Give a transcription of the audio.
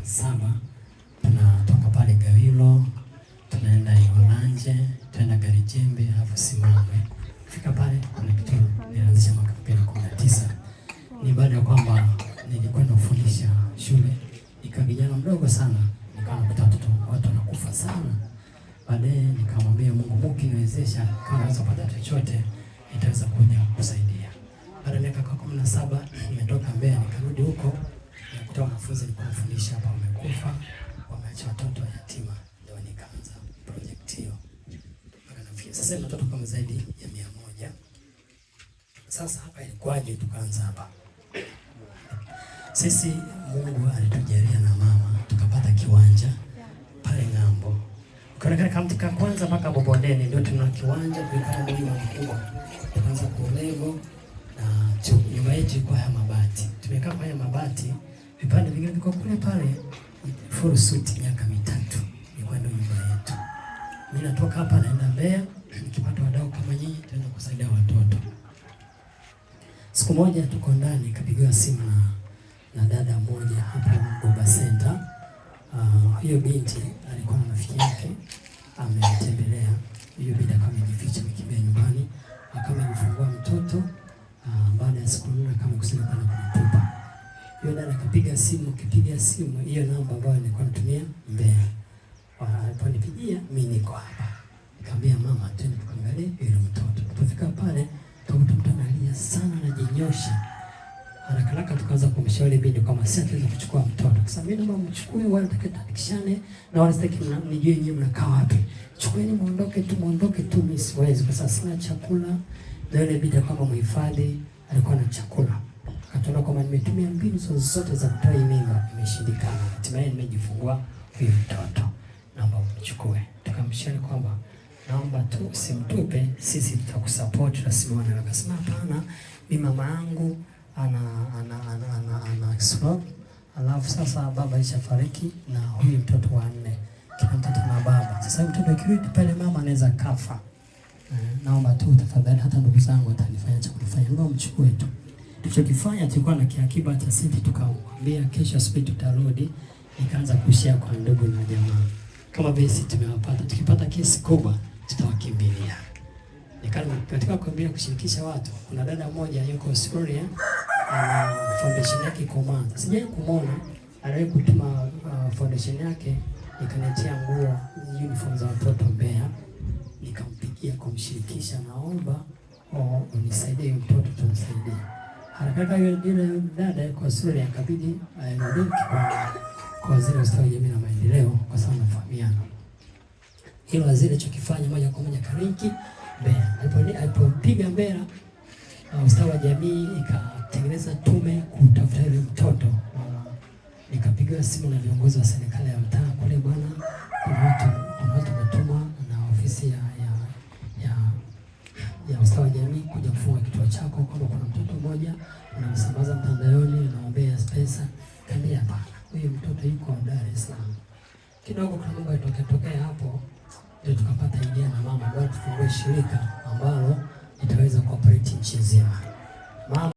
7 tunatoka pale Gawilo tunaenda Iolanje, tunaenda Garijembe hapo Simame. Fika pale kuna kitu nilianzisha mwaka 2019. Ni baada ya kwamba nilikuwa nafundisha shule, nika kijana mdogo sana, nikawa nakuta watu wanakufa sana. Baadaye nikamwambia Mungu, ukiniwezesha kama naweza kupata chochote nitaweza kuja kusaidia. Baada ya miaka 17 nimetoka Mbeya nikarudi huko, nikakuta wanafunzi nilikuwa nafundisha hapa wamekufa, wameacha watoto yatima, ndio nikaanza project hiyo. Sasa ni watoto kama zaidi ya 100. Sasa hapa ilikuwaje tukaanza hapa? Sisi Mungu alitujalia na mama tukapata kiwanja pale ng'ambo. Ukaonekana kama mtika kwanza mpaka Bobondeni ndio tuna kiwanja kwa mlima mkubwa. Tukaanza kulevo na nyumba yetu kwa haya mabati. Tumekaa kwa haya mabati, vipande vingine viko kule pale full suite miaka 3. Ilikuwa ndio nyumba yetu. Mimi natoka hapa naenda Mbeya, nikipata wadau kama nyinyi tunaenda kusaidia watoto. Siku moja tuko ndani kapigiwa simu na dada mmoja hapo Goba Center. Hiyo binti alikuwa na rafiki yake ametembelea. Hiyo binti kama amejificha amekimbia nyumbani, kama amefungua mtoto baada ya siku nne kama kusema kana kunitupa. Hiyo dada akapiga simu, kipiga simu hiyo namba ambayo nilikuwa natumia Mbeya. Aliponipigia mimi niko hapa. Nikamwambia mama twende tukaangalie yule mtoto. Tulifika pale tukakuta mtoto analia sana anajinyosha. Haraka tukaanza kumshauri binti kama sasa tunaweza kuchukua mtoto. Sasa mimi naomba mchukue wala tutakishane na wala sitaki nijue nyinyi mnakaa wapi. Chukueni muondoke tu mimi siwezi kwa sababu sina chakula. Na yule binti kama mhifadhi alikuwa na chakula. Akatoka kama nimetumia mbinu zote za kutoa mimba imeshindikana. Hatimaye nimejifungua huyu mtoto. Naomba mchukue. Tukamshauri kwamba naomba tu simtupe, sisi tutakusupport. Tusimwona. Akasema hapana, mimi mama yangu ana stroke. Alafu sasa baba alishafariki na huyu mtoto wa 4. Kila mtoto na baba. Sasa mtoto akirudi pale mama anaweza kafa. Naomba tu tafadhali, hata ndugu zangu watanifanya cha kunifanya, naomba mchukue tu. Tulichokifanya tulikuwa na kiakiba cha senti, tukamwambia kesho asubuhi tutarudi. Nikaanza kushare kwa ndugu na jamaa. Kama basi tumewapata, tukipata kesi kubwa tutawakimbilia. Katika kuambia kushirikisha watu, kuna dada mmoja yuko Australia ana foundation yake Komanda. Sijai kumuona, aliwahi kutuma foundation yake ikaniletea nguo, uniform za watoto Mbeya. Nikampigia kumshirikisha, naomba unisaidie mtoto tumsaidie. Haraka yule dada yuko Australia akabidi aende kwa waziri wa ustawi jamii na maendeleo kwa sababu nafahamiana. Hilo waziri chokifanya moja kwa moja Karinki Mbeya. Alipopiga Mbeya, ustawi wa jamii ikatengeneza tume kutafuta yule mtoto. Nikapigiwa simu na viongozi wa serikali ya mtaa kule, bwana, kuna watu wametuma na ofisi ya ustawi wa jamii kuja kufunga kituo chako, kama kuna mtoto mmoja unamsambaza mtandaoni unaombea pesa. Kandia hapana, huyu mtoto yuko Dar es Salaam. Kidogo kuna mambo yatokea hapo, ndio tukapata idea na mama, bwana tufungue shirika ambalo itaweza kuoperate nchi nzima.